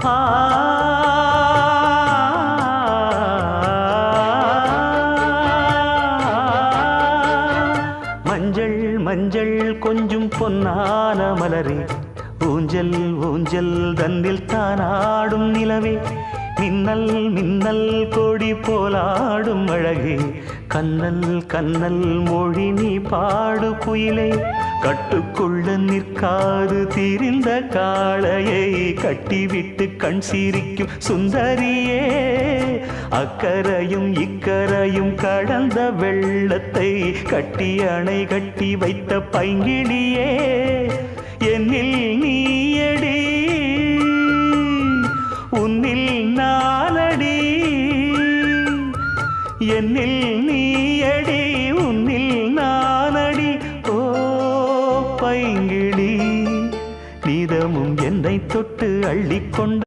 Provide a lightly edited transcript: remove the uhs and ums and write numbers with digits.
ஆ மஞ்சள் மஞ்சள் கொஞ்சம் பொன்னான மலரே, ஊஞ்சல் ஊஞ்சல் தன்னில் தானாடும் நிலவே, மின்னல் மின்னல் கொடி போலாடும் அழகே, கண்ணல் கண்ணல் மொழி நீ பாடு குயிலே, கட்டுக்குள்ள நிற்காது திரிந்த காளையை கட்டிவிட்டு கண் சிரிக்கும் சுந்தரியே, அக்கரையும் இக்கரையும் கடந்த வெள்ளத்தை கட்டி அணை கட்டி வைத்த பைங்கிளியே, என்னில் நீயடி உன்னில் நானடி, என்னில் நீயடி உன்னில் நானடி. ஓ பைங்கிளி, நீதமும் என்னை தொட்டு அள்ளிக்கொண்ட